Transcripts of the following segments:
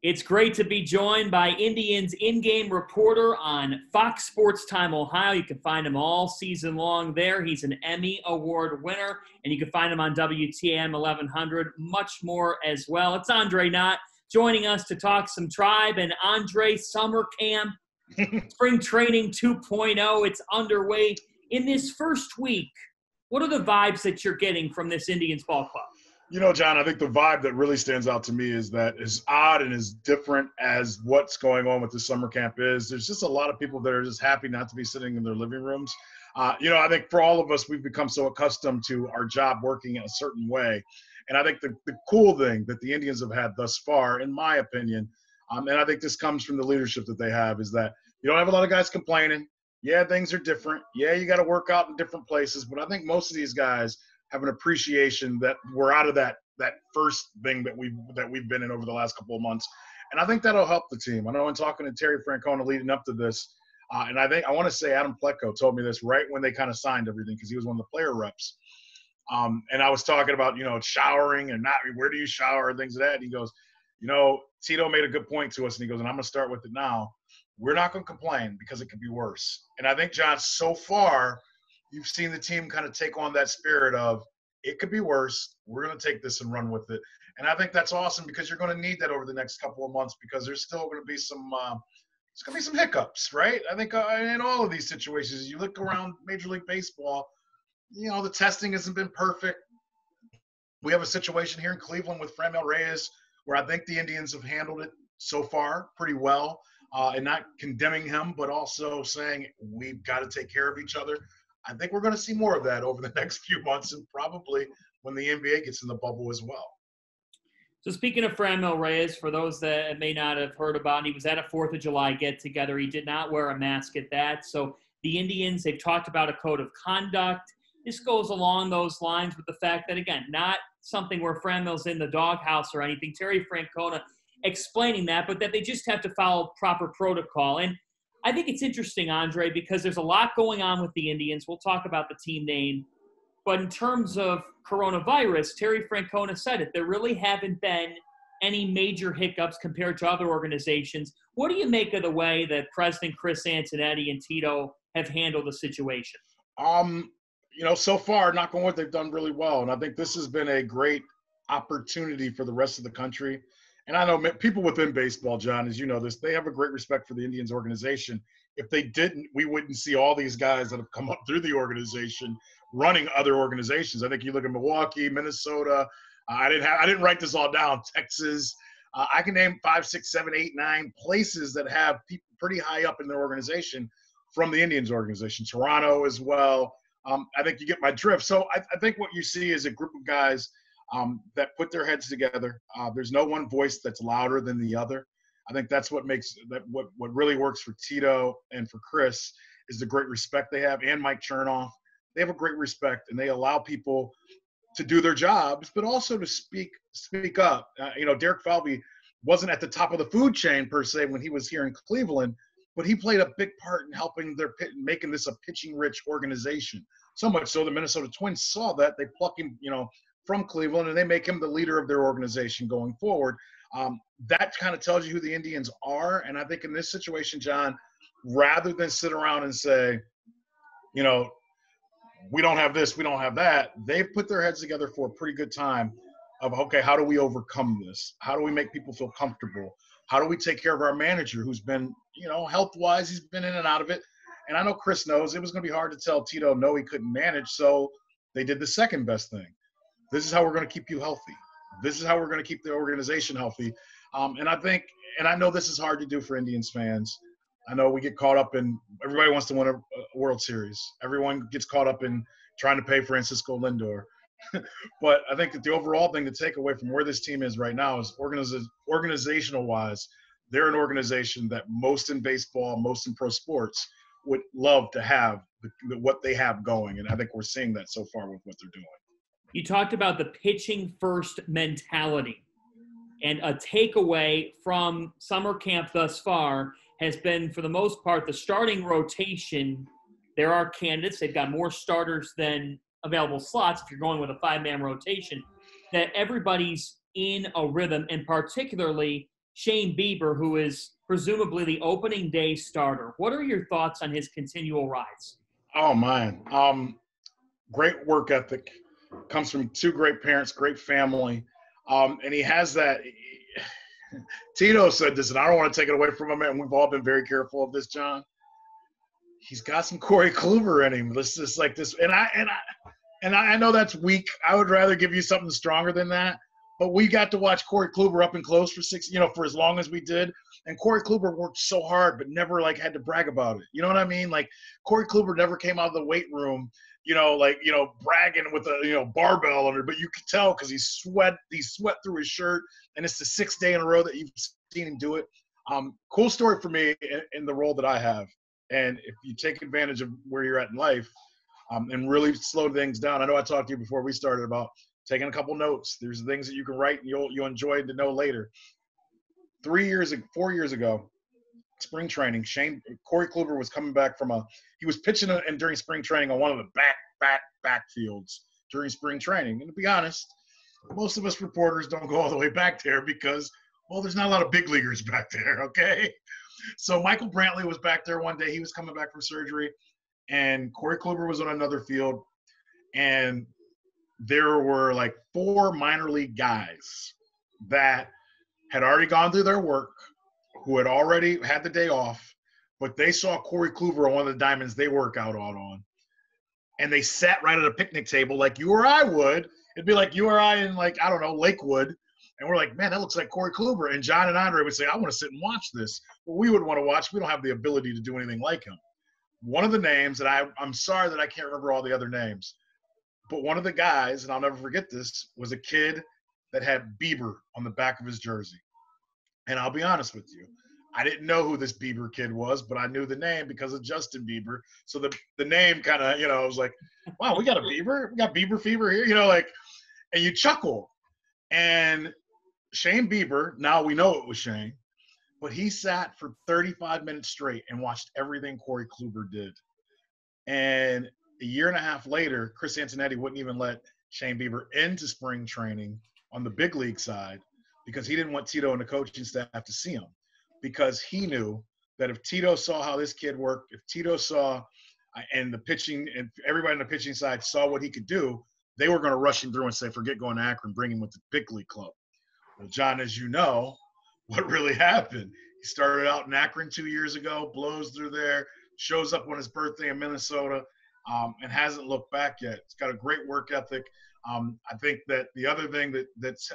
It's great to be joined by Indians in-game reporter on Fox SportsTime Ohio. You can find him all season long there. He's an Emmy Award winner, and you can find him on WTM 1100, much more as well. It's Andre Knott joining us to talk some Tribe. And Andre, summer camp, spring training 2.0, it's underway. In this first week, what are the vibes that you're getting from this Indians ball club? You know, John, I think the vibe that really stands out to me is that as odd and as different as what's going on with the summer camp is, there's just a lot of people that are just happy not to be sitting in their living rooms. I think for all of us, we've become so accustomed to our job working in a certain way. And I think the cool thing that the Indians have had thus far, in my opinion, and I think this comes from the leadership that they have, is that you don't have a lot of guys complaining. Yeah, things are different. Yeah, you got to work out in different places. But I think most of these guys have an appreciation that we're out of that first thing that we've been in over the last couple of months. And I think that'll help the team. I know in talking to Terry Francona leading up to this, and I want to say Adam Pletko told me this right when they kind of signed everything because he was one of the player reps. And I was talking about, showering and not where do you shower and things like that. And he goes, Tito made a good point to us. And he goes, and I'm going to start with it now. We're not going to complain because it could be worse. And I think, John, so far, you've seen the team kind of take on that spirit of it could be worse. We're going to take this and run with it. And I think that's awesome because you're going to need that over the next couple of months because there's still going to be some hiccups, right? I think in all of these situations, you look around Major League Baseball, the testing hasn't been perfect. We have a situation here in Cleveland with Ramirez where I think the Indians have handled it so far pretty well and not condemning him, but also saying we've got to take care of each other. I think we're going to see more of that over the next few months and probably when the NBA gets in the bubble as well. So speaking of Ramirez, for those that may not have heard about, he was at a 4th of July get-together. He did not wear a mask at that. So the Indians, they've talked about a code of conduct. This goes along those lines with the fact that, again, not something where Frammel's in the doghouse or anything. Terry Francona explaining that, but that they just have to follow proper protocol. And I think it's interesting, Andre, because there's a lot going on with the Indians. We'll talk about the team name. But in terms of coronavirus, Terry Francona said it. There really haven't been any major hiccups compared to other organizations. What do you make of the way that President Chris Antonetti and Tito have handled the situation? So far, knock on wood, they've done really well. And I think this has been a great opportunity for the rest of the country. And I know people within baseball, John, as you know this, they have a great respect for the Indians organization. If they didn't, we wouldn't see all these guys that have come up through the organization running other organizations. I think you look at Milwaukee, Minnesota. I didn't write this all down. Texas. I can name 5, 6, 7, 8, 9 places that have people pretty high up in their organization from the Indians organization. Toronto as well. I think you get my drift. So I think what you see is a group of guys that put their heads together. There's no one voice that's louder than the other. I think that's what makes that what really works for Tito and for Chris is the great respect they have, and Mike Chernoff. They have a great respect, and they allow people to do their jobs, but also to speak up. Derek Falvey wasn't at the top of the food chain per se when he was here in Cleveland, but he played a big part in helping making this a pitching-rich organization. So much so the Minnesota Twins saw that. They pluck him, from Cleveland, and they make him the leader of their organization going forward. That kind of tells you who the Indians are. And I think in this situation, John, rather than sit around and say, we don't have this, we don't have that, they've put their heads together for a pretty good time of, okay, how do we overcome this? How do we make people feel comfortable? How do we take care of our manager who's been, health-wise, he's been in and out of it. And I know Chris knows it was going to be hard to tell Tito, no, he couldn't manage. So they did the second best thing. This is how we're going to keep you healthy. This is how we're going to keep the organization healthy. And I know this is hard to do for Indians fans. I know we get caught up in – everybody wants to win a World Series. Everyone gets caught up in trying to pay Francisco Lindor. But I think that the overall thing to take away from where this team is right now is organizational-wise, they're an organization that most in baseball, most in pro sports would love to have what they have going. And I think we're seeing that so far with what they're doing. You talked about the pitching-first mentality, and a takeaway from summer camp thus far has been, for the most part, the starting rotation. There are candidates. They've got more starters than available slots if you're going with a 5-man rotation, that everybody's in a rhythm, and particularly Shane Bieber, who is presumably the opening day starter. What are your thoughts on his continual rise? Oh, man. Great work ethic. Comes from two great parents, great family. And he has that. Tito said this, and I don't want to take it away from him, and we've all been very careful of this, John. He's got some Corey Kluber in him. This is like this, and I know that's weak. I would rather give you something stronger than that. But we got to watch Corey Kluber up and close for for as long as we did. And Corey Kluber worked so hard, but never like had to brag about it. You know what I mean? Like Corey Kluber never came out of the weight room, bragging with a, barbell under, but you could tell because he sweat through his shirt. And it's the 6th day in a row that you've seen him do it. Cool story for me in the role that I have. And if you take advantage of where you're at in life and really slow things down, I know I talked to you before we started about taking a couple notes. There's things that you can write and you'll enjoy to know later. 4 years ago, spring training, Corey Kluber was coming back he was pitching during spring training on one of the backfields during spring training. And to be honest, most of us reporters don't go all the way back there because, well, there's not a lot of big leaguers back there, okay? So Michael Brantley was back there one day. He was coming back from surgery, and Corey Kluber was on another field, and there were like 4 minor league guys that had already gone through their work, who had already had the day off, but they saw Corey Kluber on one of the diamonds they work out on, and they sat right at a picnic table like you or I would. It'd be like you or I in Lakewood. And we're like, man, that looks like Corey Kluber. And John and Andre would say, I want to sit and watch this. Well, we would want to watch. We don't have the ability to do anything like him. One of the names, and I'm sorry that I can't remember all the other names, but one of the guys, and I'll never forget this, was a kid that had Bieber on the back of his jersey. And I'll be honest with you, I didn't know who this Bieber kid was, but I knew the name because of Justin Bieber. So the name kind of, I was like, wow, we got a Bieber? We got Bieber fever here? And you chuckle. And Shane Bieber, now we know it was Shane, but he sat for 35 minutes straight and watched everything Corey Kluber did. And a year and a half later, Chris Antonetti wouldn't even let Shane Bieber into spring training on the big league side because he didn't want Tito and the coaching staff to see him, because he knew that if Tito saw how this kid worked, if Tito saw and the pitching and everybody on the pitching side saw what he could do, they were going to rush him through and say, forget going to Akron, bring him with the big league club. Well, John, as you know, what really happened, he started out in Akron 2 years ago, blows through there, shows up on his birthday in Minnesota, and hasn't looked back yet. It's got a great work ethic. I think that the other thing that's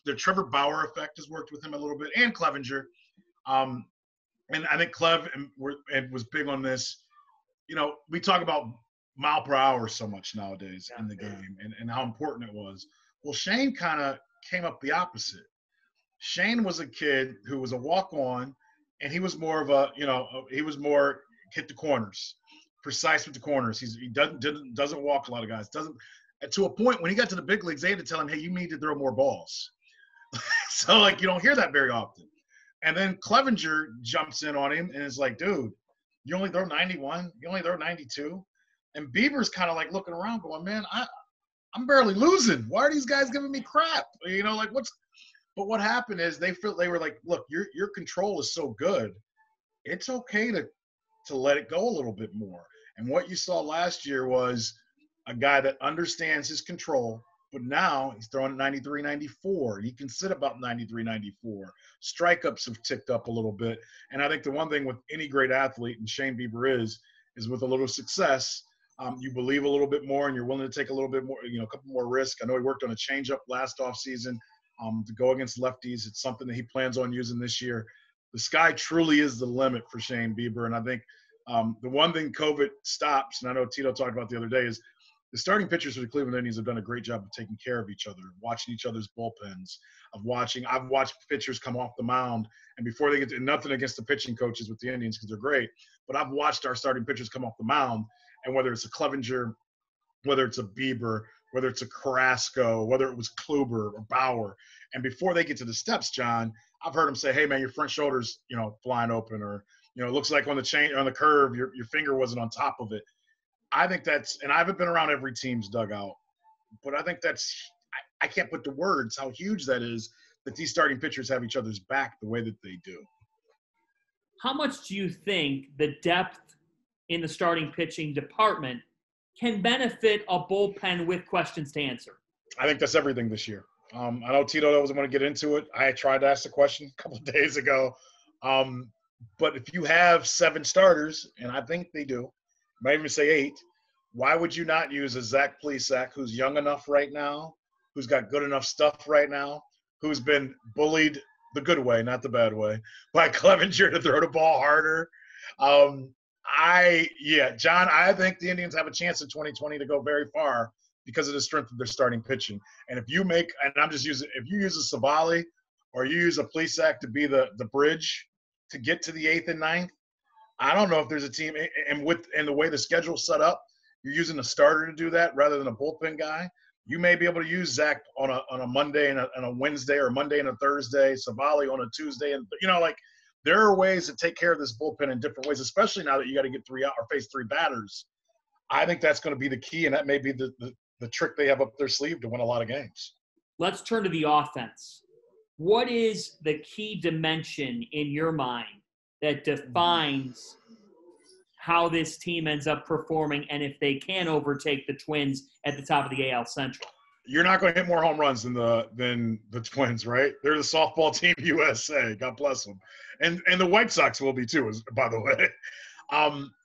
the Trevor Bauer effect has worked with him a little bit, and Clevenger. And I think Clev and was big on this. We talk about mile per hour so much nowadays in the game and how important it was. Well, Shane kind of came up the opposite. Shane was a kid who was a walk-on, and he was more of he was more hit the corners, precise with the corners. He doesn't walk a lot of guys. To a point when he got to the big leagues, they had to tell him, hey, you need to throw more balls. So you don't hear that very often. And then Clevenger jumps in on him and is like, dude, you only throw 91, you only throw 92. And Bieber's kind of like looking around going, man, I'm barely losing. Why are these guys giving me crap? But what happened is they were like, look, your control is so good. It's okay to let it go a little bit more. And what you saw last year was a guy that understands his control, but now he's throwing at 93, 94. He can sit about 93, 94. Strikeouts have ticked up a little bit. And I think the one thing with any great athlete, and Shane Bieber is with a little success, you believe a little bit more and you're willing to take a little bit more, a couple more risk. I know he worked on a changeup last offseason to go against lefties. It's something that he plans on using this year. The sky truly is the limit for Shane Bieber. And I think the one thing COVID stops, and I know Tito talked about the other day, is the starting pitchers for the Cleveland Indians have done a great job of taking care of each other, watching each other's bullpens, I've watched pitchers come off the mound, and before they get to, nothing against the pitching coaches with the Indians because they're great, but I've watched our starting pitchers come off the mound, and whether it's a Clevenger, whether it's a Bieber, whether it's a Carrasco, whether it was Kluber or Bauer, and before they get to the steps, John, I've heard them say, hey, man, your front shoulder's, flying open, or, it looks like on the curve, your finger wasn't on top of it. I think that's – and I haven't been around every team's dugout, but I think that's – I can't put the words how huge that is that these starting pitchers have each other's back the way that they do. How much do you think the depth in the starting pitching department can benefit a bullpen with questions to answer? I think that's everything this year. I know Tito doesn't want to get into it. I tried to ask the question a couple of days ago. But if you have 7 starters, and I think they do, might even say 8, why would you not use a Zach Plesac who's young enough right now, who's got good enough stuff right now, who's been bullied the good way, not the bad way, by Clevenger to throw the ball harder? John, I think the Indians have a chance in 2020 to go very far because of the strength of their starting pitching. And if you use a Savali or you use a Plesac to be the bridge to get to the 8th and 9th, I don't know if there's a team, and the way the schedule's set up, you're using a starter to do that rather than a bullpen guy. You may be able to use Zach on a Monday and a Wednesday, or Monday and a Thursday, Savali on a Tuesday, and there are ways to take care of this bullpen in different ways, especially now that you got to get 3 out or face 3 batters. I think that's going to be the key, and that may be the trick they have up their sleeve to win a lot of games. Let's turn to the offense. What is the key dimension in your mind that defines how this team ends up performing, and if they can overtake the Twins at the top of the AL Central? You're not going to hit more home runs than the Twins, right? They're the softball team USA. God bless them. And the White Sox will be too, by the way.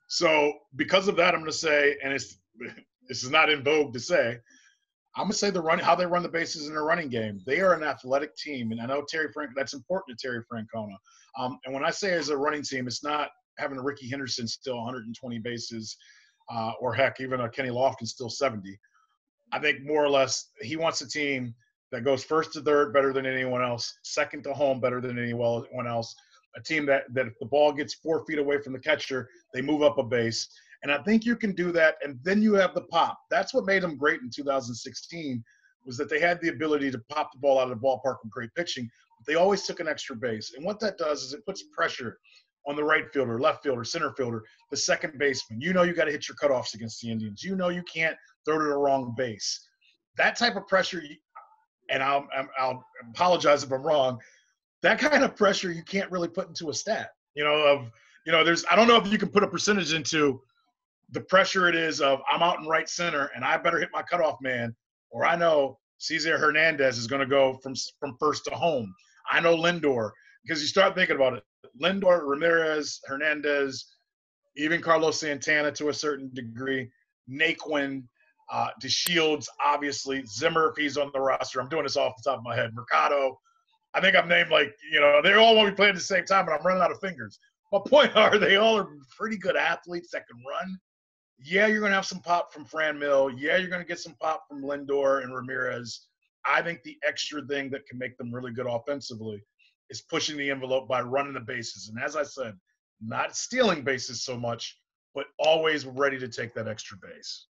So because of that, I'm going to say, and this is not in vogue to say, I'm going to say how they run the bases in their running game. They are an athletic team, and I know that's important to Terry Francona. And when I say as a running team, it's not having a Ricky Henderson still 120 bases, or heck, even a Kenny Lofton still 70. I think more or less he wants a team that goes first to third better than anyone else, second to home better than anyone else, a team that if the ball gets 4 feet away from the catcher, they move up a base. And I think you can do that, and then you have the pop. That's what made them great in 2016, was that they had the ability to pop the ball out of the ballpark with great pitching. But they always took an extra base. And what that does is it puts pressure on the right fielder, left fielder, center fielder, the second baseman. You got to hit your cutoffs against the Indians. You can't throw to the wrong base. That type of pressure, and I'll apologize if I'm wrong, that kind of pressure you can't really put into a stat. I don't know if you can put a percentage into the pressure it is of I'm out in right center and I better hit my cutoff man, or I know Cesar Hernandez is going to go from first to home. I know Lindor, because you start thinking about it. Lindor, Ramirez, Hernandez, even Carlos Santana to a certain degree, Naquin, DeShields, obviously, Zimmer if he's on the roster. I'm doing this off the top of my head. Mercado. I think I've named they all want to be playing at the same time, but I'm running out of fingers. My point they all are pretty good athletes that can run. Yeah, you're going to have some pop from Fran Mill. Yeah, you're going to get some pop from Lindor and Ramirez. I think the extra thing that can make them really good offensively is pushing the envelope by running the bases. And as I said, not stealing bases so much, but always ready to take that extra base.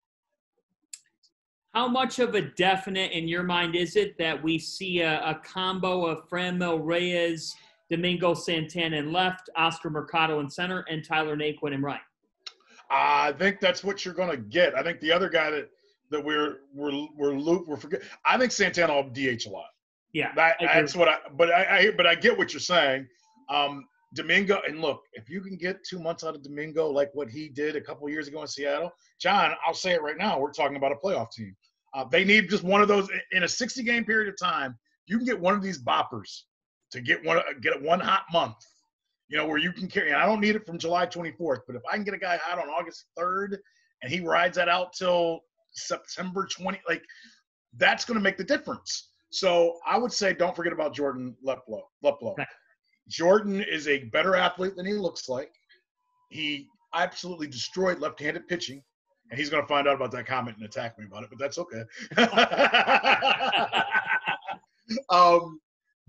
How much of a definite in your mind is it that we see a combo of Franmil Reyes, Domingo Santana in left, Oscar Mercado in center, and Tyler Naquin in right? I think that's what you're going to get. I think the other guy that we're forgetting. I think Santana will DH a lot. Yeah, that's what But I get what you're saying. Domingo, and look, if you can get 2 months out of Domingo like what he did a couple years ago in Seattle, John, I'll say it right now. We're talking about a playoff team. They need just one of those in a 60-game period of time. You can get one of these boppers to get one hot month. Where you can carry – and I don't need it from July 24th, but if I can get a guy out on August 3rd and he rides that out till September 20, that's going to make the difference. So I would say don't forget about Jordan Luplow. Okay. Jordan is a better athlete than he looks like. He absolutely destroyed left-handed pitching, and he's going to find out about that comment and attack me about it, but that's okay.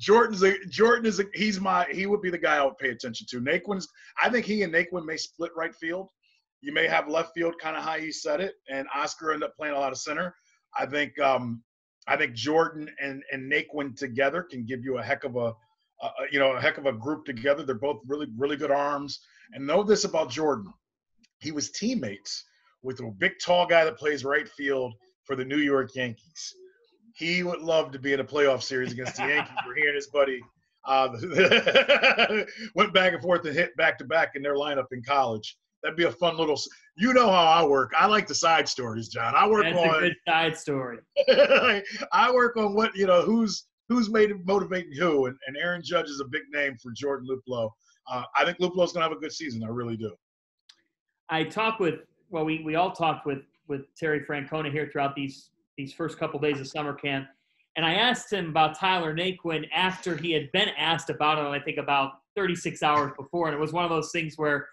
He would be the guy I would pay attention to. I think he and Naquin may split right field. You may have left field kind of how you said it, and Oscar end up playing a lot of center. I think Jordan and Naquin together can give you a heck of a group together. They're both really, really good arms. And know this about Jordan. He was teammates with a big, tall guy that plays right field for the New York Yankees. He would love to be in a playoff series against the Yankees where he and his buddy went back and forth and hit back-to-back in their lineup in college. That'd be a fun little – you know how I work. I like the side stories, John. That's a good side story. I work on what, who's made motivating who, and Aaron Judge is a big name for Jordan Luplow. I think Luplow's going to have a good season. I really do. I talked with – well, we all talked with Terry Francona here throughout these first couple days of summer camp. And I asked him about Tyler Naquin after he had been asked about him, I think about 36 hours before. And it was one of those things where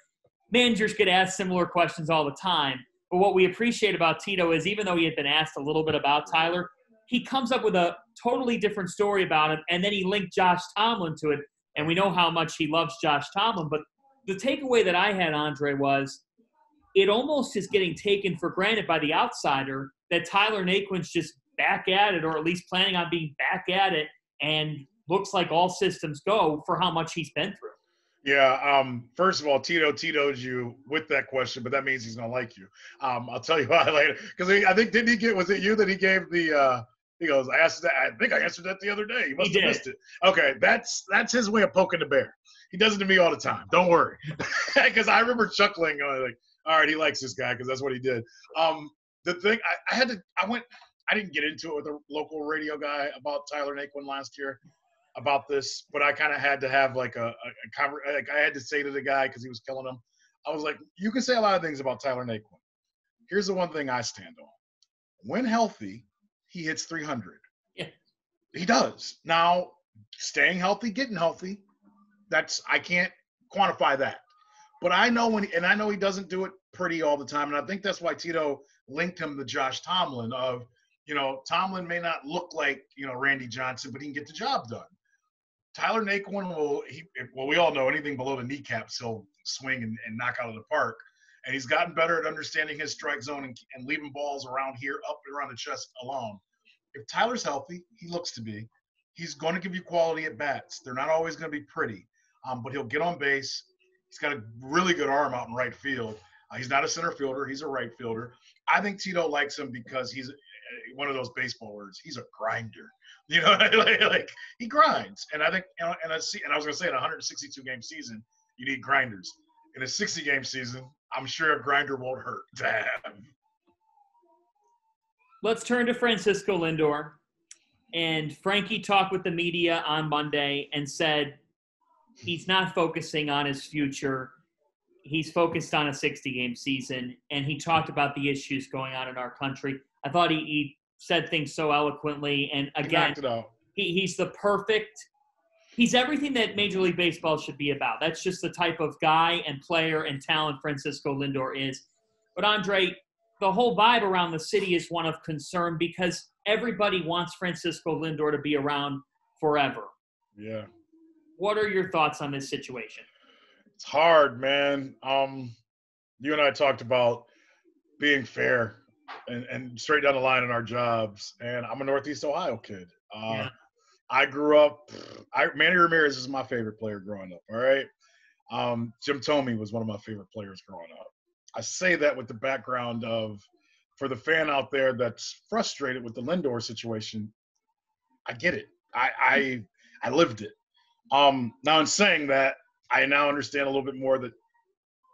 managers get asked similar questions all the time. But what we appreciate about Tito is even though he had been asked a little bit about Tyler, he comes up with a totally different story about him. And then he linked Josh Tomlin to it. And we know how much he loves Josh Tomlin. But the takeaway that I had, Andre, was it almost is getting taken for granted by the outsider that Tyler Naquin's just back at it, or at least planning on being back at it, and looks like all systems go for how much he's been through. Yeah. First of all, Tito'd you with that question, but that means he's gonna like you. I'll tell you why later. Because I think was it you that he gave the he goes, I think I answered that the other day. You must have missed it. Okay, that's his way of poking the bear. He does it to me all the time. Don't worry. Because I remember chuckling, like, all right, he likes this guy because that's what he did. The thing I didn't get into it with a local radio guy about Tyler Naquin last year about this, but I kind of had to have like I had to say to the guy because he was killing him. I was like, you can say a lot of things about Tyler Naquin. Here's the one thing I stand on. When healthy, he hits 300. Yeah. He does. Now, staying healthy, getting healthy, I can't quantify that. But I know I know he doesn't do it pretty all the time, and I think that's why Tito linked him to Josh Tomlin of, Tomlin may not look like, Randy Johnson, but he can get the job done. Tyler Naquin we all know anything below the kneecaps, he'll swing and knock out of the park. And he's gotten better at understanding his strike zone and leaving balls around here, up and around the chest alone. If Tyler's healthy, he looks to be, he's going to give you quality at bats. They're not always going to be pretty, but he'll get on base. He's got a really good arm out in right field. He's not a center fielder. He's a right fielder. I think Tito likes him because he's one of those baseball words. He's a grinder. Like he grinds. And I think, and I was going to say in a 162-game season, you need grinders. In a 60-game season, I'm sure a grinder won't hurt to have. Let's turn to Francisco Lindor. And Frankie talked with the media on Monday and said he's not focusing on his future. He's focused on a 60-game season, and he talked about the issues going on in our country. I thought he said things so eloquently, and again, he's he's everything that Major League Baseball should be about. That's just the type of guy and player and talent Francisco Lindor is. But Andre, the whole vibe around the city is one of concern because everybody wants Francisco Lindor to be around forever. Yeah. What are your thoughts on this situation? It's hard, man. You and I talked about being fair and straight down the line in our jobs. And I'm a Northeast Ohio kid. Yeah. I grew up Manny Ramirez is my favorite player growing up, all right? Jim Thome was one of my favorite players growing up. I say that with the background of, for the fan out there that's frustrated with the Lindor situation, I get it. I lived it. Now in saying that, I now understand a little bit more that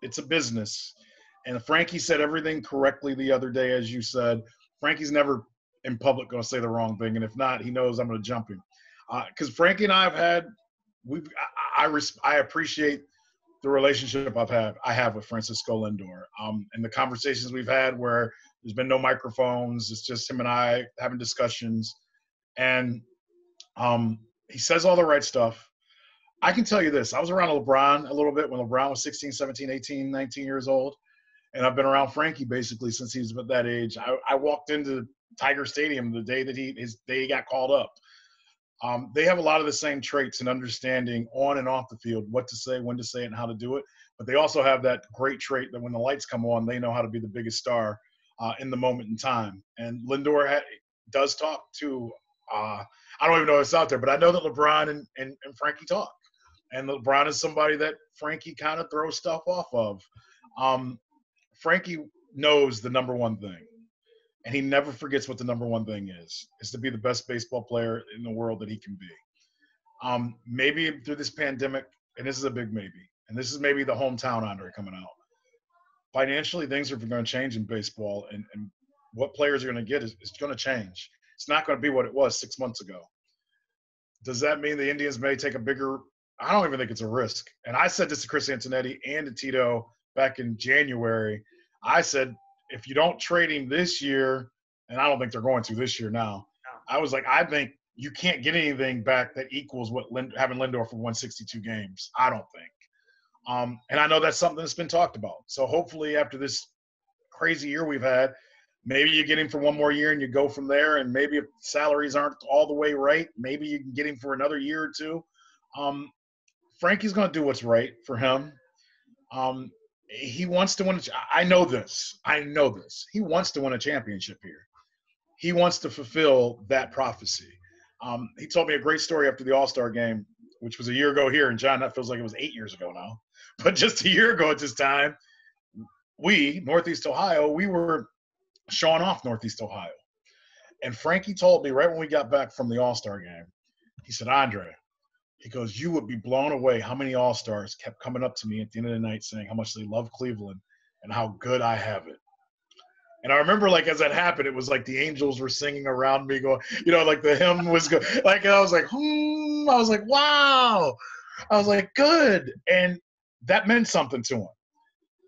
it's a business. And Frankie said everything correctly the other day, as you said. Frankie's never in public going to say the wrong thing. And if not, he knows I'm going to jump him. Because Frankie and I have had I appreciate the relationship I have with Francisco Lindor. And the conversations we've had where there's been no microphones. It's just him and I having discussions. And he says all the right stuff. I can tell you this. I was around LeBron a little bit when LeBron was 16, 17, 18, 19 years old. And I've been around Frankie basically since he was about that age. I walked into Tiger Stadium the day that he got called up. They have a lot of the same traits and understanding on and off the field, what to say, when to say it, and how to do it. But they also have that great trait that when the lights come on, they know how to be the biggest star in the moment in time. And Lindor does talk to I don't even know if it's out there, but I know that LeBron and Frankie talk. And LeBron is somebody that Frankie kind of throws stuff off of. Frankie knows the number one thing. and he never forgets what the number one thing is to be the best baseball player in the world that he can be. Maybe through this pandemic, and this is a big maybe, and this is maybe the hometown Andre coming out. Financially, things are going to change in baseball, and what players are going to get is going to change. It's not going to be what it was 6 months ago. Does that mean the Indians may take a bigger – I don't even think it's a risk. And I said this to Chris Antonetti and to Tito back in January. I said, if you don't trade him this year, and I don't think they're going to this year now, I was like, I think you can't get anything back that equals what having Lindor for 162 games. I don't think. And I know that's something that's been talked about. So hopefully after this crazy year we've had, maybe you get him for one more year and you go from there. And maybe if salaries aren't all the way right, maybe you can get him for another year or two. Frankie's going to do what's right for him. He wants to win. I know this. He wants to win a championship here. He wants to fulfill that prophecy. He told me a great story after the All-Star game, which was a year ago here. And, John, that feels like it was 8 years ago now. But just a year ago at this time, we, Northeast Ohio, we were showing off Northeast Ohio. And Frankie told me right when we got back from the All-Star game, he said, Andre, he goes, you would be blown away how many All-Stars kept coming up to me at the end of the night saying how much they love Cleveland and how good I have it. And I remember, like, as that happened, it was like the angels were singing around me going, like the hymn was going. Like, I was like, I was like, wow. I was like, good. And that meant something to him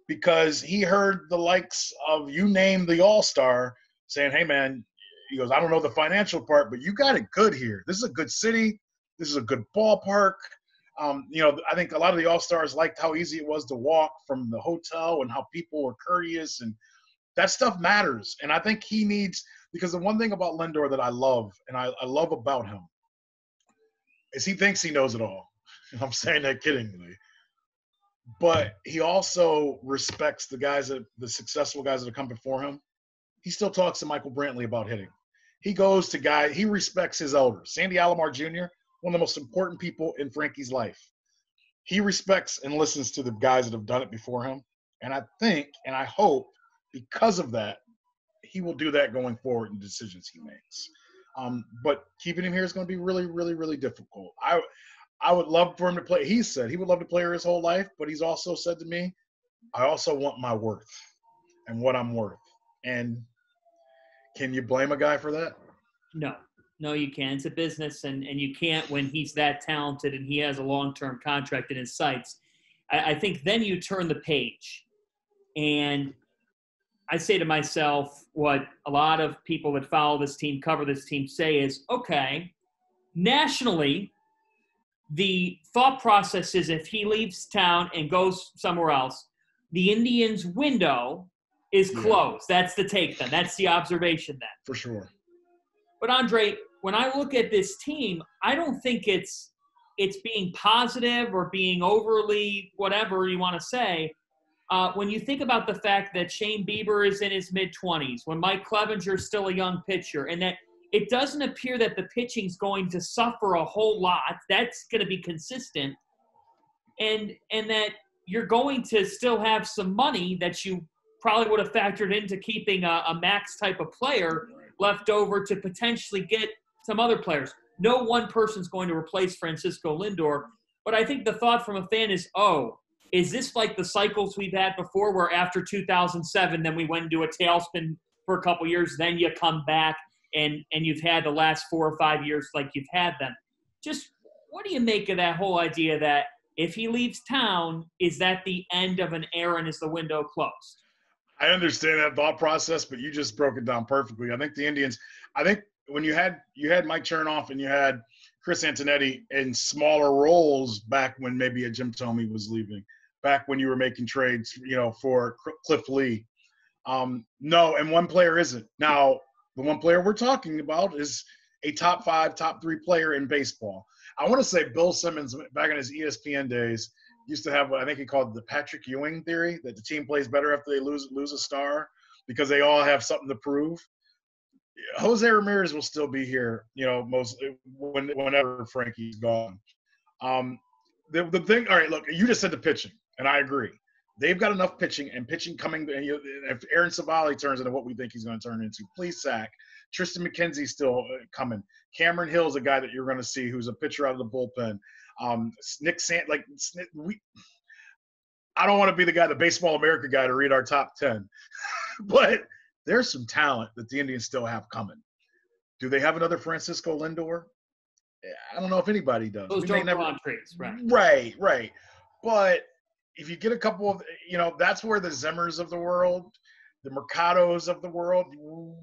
because he heard the likes of you name the All-Star saying, hey, man, he goes, I don't know the financial part, but you got it good here. This is a good city. This is a good ballpark. I think a lot of the All-Stars liked how easy it was to walk from the hotel and how people were courteous, and that stuff matters. And I think he needs – because the one thing about Lindor that I love, and I love about him, is he thinks he knows it all. I'm saying that kiddingly. But he also respects the successful guys that have come before him. He still talks to Michael Brantley about hitting. He goes to guys – he respects his elders. Sandy Alomar Jr., one of the most important people in Frankie's life. He respects and listens to the guys that have done it before him. And I think and I hope because of that, he will do that going forward in decisions he makes. But keeping him here is going to be really, really, really difficult. I would love for him to play. He said he would love to play here his whole life, but he's also said to me, I also want my worth and what I'm worth. And can you blame a guy for that? No, you can't. It's a business, and you can't when he's that talented and he has a long-term contract in his sights. I think then you turn the page. And I say to myself what a lot of people that follow this team, cover this team, say is, okay, nationally, the thought process is if he leaves town and goes somewhere else, the Indians' window is closed. Yeah. That's the take then. That's the observation then. For sure. But, Andre, when I look at this team, I don't think it's being positive or being overly whatever you want to say. When you think about the fact that Shane Bieber is in his mid-20s, when Mike Clevenger is still a young pitcher, and that it doesn't appear that the pitching's going to suffer a whole lot, that's going to be consistent, and that you're going to still have some money that you probably would have factored into keeping a max type of player left over to potentially get some other players. No one person's going to replace Francisco Lindor, but I think the thought from a fan is, is this like the cycles we've had before where after 2007, then we went into a tailspin for a couple years, then you come back and you've had the last 4 or 5 years like you've had them. Just what do you make of that whole idea that if he leaves town, is that the end of an era and is the window closed? I understand that thought process, but you just broke it down perfectly. I think the Indians – I think when you had Mike Chernoff and you had Chris Antonetti in smaller roles back when maybe a Jim Thome was leaving, back when you were making trades, for Cliff Lee. No, and one player isn't. Now, the one player we're talking about is a top 5, top 3 player in baseball. I want to say Bill Simmons, back in his ESPN days, used to have what I think he called the Patrick Ewing theory, that the team plays better after they lose a star because they all have something to prove. Jose Ramirez will still be here, mostly whenever Frankie's gone. The thing – all right, look, you just said the pitching, and I agree. they've got enough pitching and pitching coming. And if Aaron Savali turns into what we think he's going to turn into, please sack. Tristan McKenzie's still coming. Cameron Hill's a guy that you're going to see who's a pitcher out of the bullpen. Nick Sant, I don't want to be the guy, the Baseball America guy, to read our top 10, but there's some talent that the Indians still have coming. Do they have another Francisco Lindor? I don't know if anybody does. Those don't grow on trees, right. Right. But if you get a couple of, that's where the Zimmers of the world, the Mercados of the world,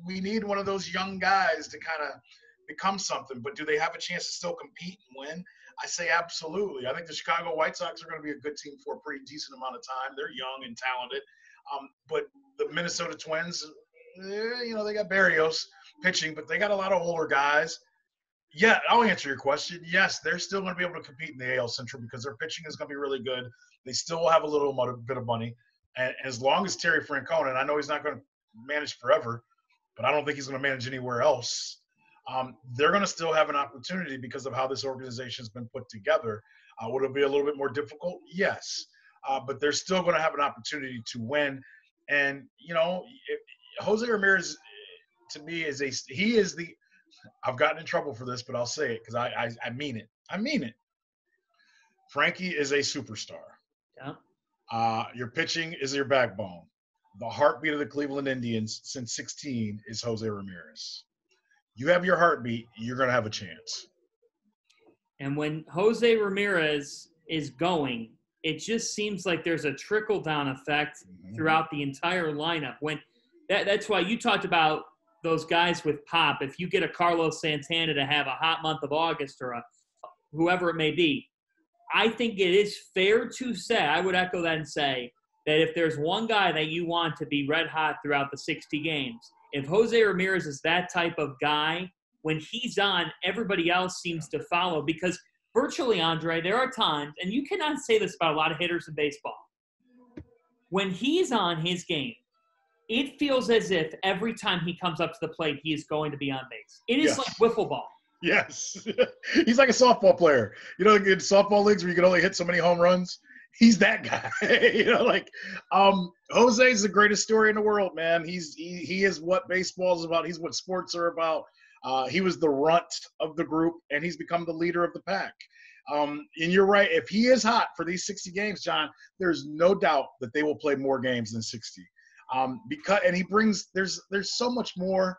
we need one of those young guys to kind of become something. But do they have a chance to still compete and win? I say absolutely. I think the Chicago White Sox are going to be a good team for a pretty decent amount of time. They're young and talented. But the Minnesota Twins, they got Barrios pitching, but they got a lot of older guys. Yeah, I'll answer your question. Yes, they're still going to be able to compete in the AL Central because their pitching is going to be really good. They still will have a little bit of money. And as long as Terry Francona, and I know he's not going to manage forever, but I don't think he's going to manage anywhere else. They're going to still have an opportunity because of how this organization has been put together. Would it be a little bit more difficult? Yes. But they're still going to have an opportunity to win. And, Jose Ramirez, to me, I've gotten in trouble for this, but I'll say it because I mean it. I mean it. Frankie is a superstar. Yeah. Your pitching is your backbone. The heartbeat of the Cleveland Indians since 16 is Jose Ramirez. You have your heartbeat, you're going to have a chance. And when Jose Ramirez is going, it just seems like there's a trickle-down effect throughout the entire lineup. That's why you talked about those guys with pop. If you get a Carlos Santana to have a hot month of August or whoever it may be, I think it is fair to say, I would echo that and say, that if there's one guy that you want to be red hot throughout the 60 games, if Jose Ramirez is that type of guy, when he's on, everybody else seems to follow. Because virtually, Andre, there are times, and you cannot say this about a lot of hitters in baseball, when he's on his game, it feels as if every time he comes up to the plate, he is going to be on base. It is like wiffle ball. Yes. He's like a softball player. In softball leagues where you can only hit so many home runs, he's that guy. Jose is the greatest story in the world, man. He is what baseball is about. He's what sports are about. He was the runt of the group, and he's become the leader of the pack. And you're right. If he is hot for these 60 games, John, there's no doubt that they will play more games than 60. And he brings there's so much more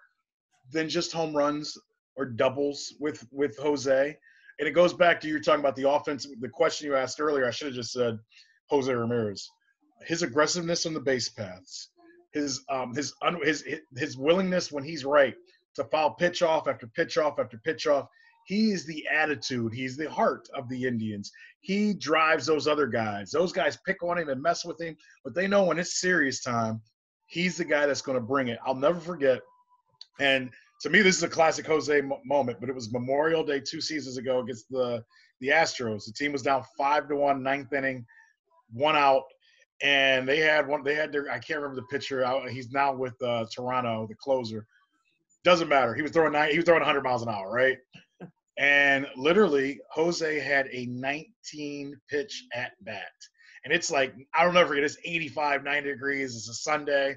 than just home runs or doubles with Jose. And it goes back to you talking about the offense. The question you asked earlier, I should have just said Jose Ramirez. His aggressiveness on the base paths, his willingness when he's right to foul pitch off after pitch off after pitch off. He is the attitude. He's the heart of the Indians. He drives those other guys. Those guys pick on him and mess with him, but they know when it's serious time, he's the guy that's going to bring it. I'll never forget. And to me, this is a classic Jose moment, but it was Memorial Day 2 seasons ago against the Astros. The team was down 5-1, ninth inning, 1 out, and they had their, I can't remember the pitcher. He's now with Toronto, the closer. Doesn't matter. He was throwing 100 miles an hour, right? And literally, Jose had a 19-pitch at-bat. And it's like, I don't know, forget, it's 85, 90 degrees. It's a Sunday.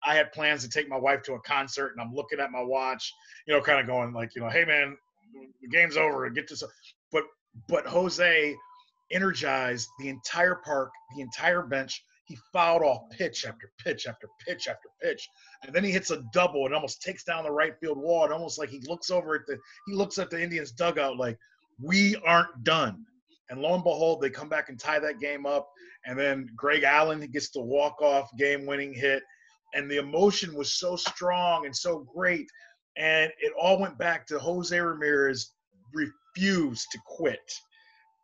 I had plans to take my wife to a concert, and I'm looking at my watch, kind of going like, hey, man, the game's over. Get this. But Jose energized the entire park, the entire bench. He fouled off pitch after pitch after pitch after pitch. And then he hits a double and almost takes down the right field wall. And almost like he looks at the Indians dugout like, we aren't done. And lo and behold, they come back and tie that game up. And then Greg Allen gets the walk-off game-winning hit. And the emotion was so strong and so great. And it all went back to Jose Ramirez refused to quit.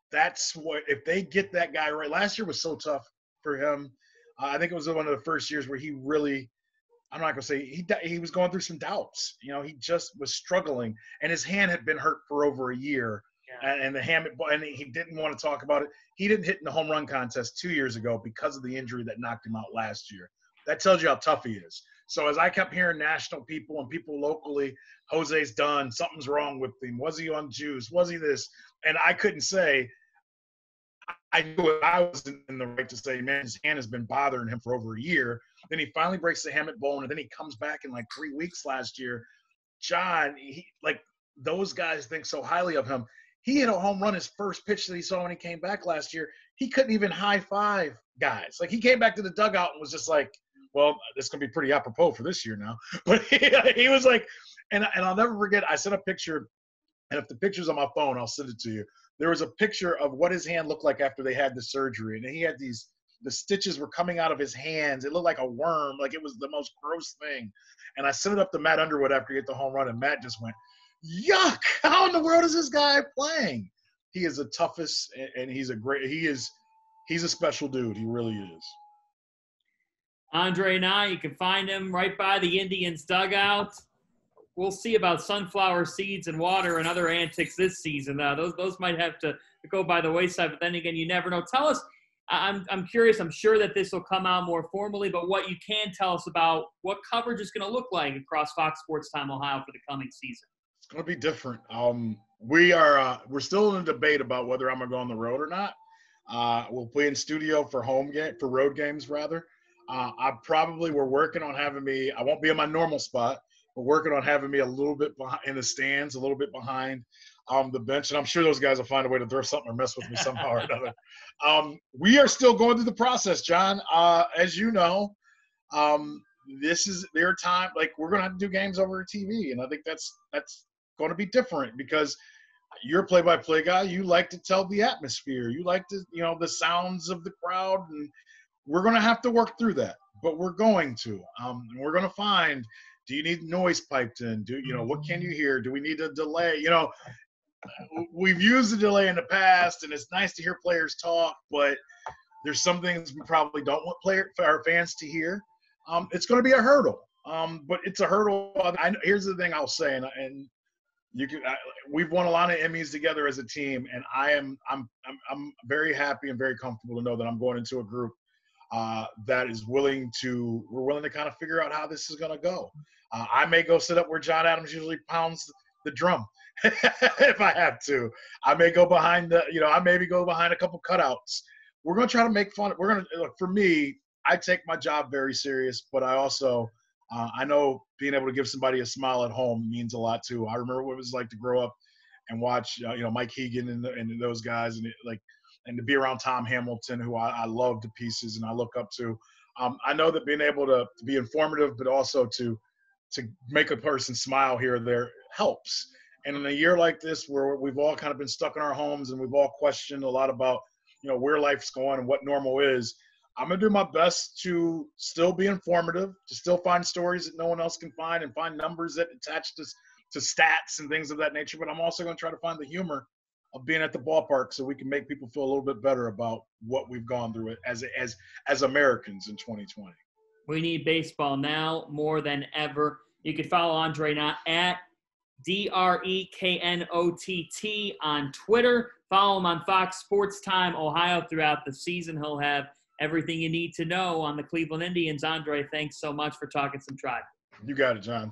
That's what – if they get that guy right – last year was so tough for him. I think it was one of the first years where he really – I'm not going to say he was going through some doubts. He just was struggling. And his hand had been hurt for over a year. Yeah. And he didn't want to talk about it. He didn't hit in the home run contest 2 years ago because of the injury that knocked him out last year. That tells you how tough he is. So as I kept hearing national people and people locally, Jose's done, something's wrong with him. Was he on juice? Was he this? And I couldn't say, I knew I was in the right to say, man, his hand has been bothering him for over a year. Then he finally breaks the hamate bone, and then he comes back in like 3 weeks last year. John, like those guys think so highly of him. He hit a home run his first pitch that he saw when he came back last year. He couldn't even high five guys. Like he came back to the dugout and was just like, well, this is going to be pretty apropos for this year now. But he was like, and I'll never forget, I sent a picture, and if the picture's on my phone, I'll send it to you. There was a picture of what his hand looked like after they had the surgery. And he had the stitches were coming out of his hands. It looked like a worm. Like it was the most gross thing. And I sent it up to Matt Underwood after he hit the home run, and Matt just went, yuck, how in the world is this guy playing? He is the toughest, and he's a special dude. He really is. Andre Knott, you can find him right by the Indians dugout. We'll see about sunflower seeds and water and other antics this season. Those might have to go by the wayside, but then again, you never know. Tell us, I'm curious, I'm sure that this will come out more formally, but what you can tell us about what coverage is going to look like across Fox Sports Time Ohio for the coming season. It's going to be different. We're still in a debate about whether I'm going to go on the road or not. We'll play in studio for road games rather. We're working on having me, I won't be in my normal spot. We're working on having me a little bit behind, in the stands, a little bit behind the bench. And I'm sure those guys will find a way to throw something or mess with me somehow or another. We are still going through the process, John. As you know, this is their time. Like, we're going to have to do games over TV. And I think that's going to be different because you're a play-by-play guy. You like to tell the atmosphere. You like to, the sounds of the crowd. And we're going to have to work through that. But we're going to. We're going to find – do you need noise piped in? What can you hear? Do we need a delay? We've used a delay in the past, and it's nice to hear players talk, but there's some things we probably don't want our fans to hear. It's going to be a hurdle, but it's a hurdle. Here's the thing I'll say, and we've won a lot of Emmys together as a team, and I'm very happy and very comfortable to know that I'm going into a group that is willing to kind of figure out how this is going to go. I may go sit up where John Adams usually pounds the drum if I have to. I may go behind I maybe go behind a couple cutouts. We're going to try to make fun. We're going to, for me, I take my job very serious, but I also, I know being able to give somebody a smile at home means a lot too. I remember what it was like to grow up and watch, Mike Hegan and those guys and to be around Tom Hamilton, who I love to pieces and I look up to. I know that being able to be informative, but also to make a person smile here or there helps. And in a year like this, where we've all kind of been stuck in our homes and we've all questioned a lot about, where life's going and what normal is, I'm going to do my best to still be informative, to still find stories that no one else can find and find numbers that attach to stats and things of that nature. But I'm also going to try to find the humor of being at the ballpark so we can make people feel a little bit better about what we've gone through as Americans in 2020. We need baseball now more than ever. You can follow Andre Knott at DREKNOTT on Twitter. Follow him on Fox Sports Time Ohio throughout the season. He'll have everything you need to know on the Cleveland Indians. Andre, thanks so much for talking some Tribe. You got it, John.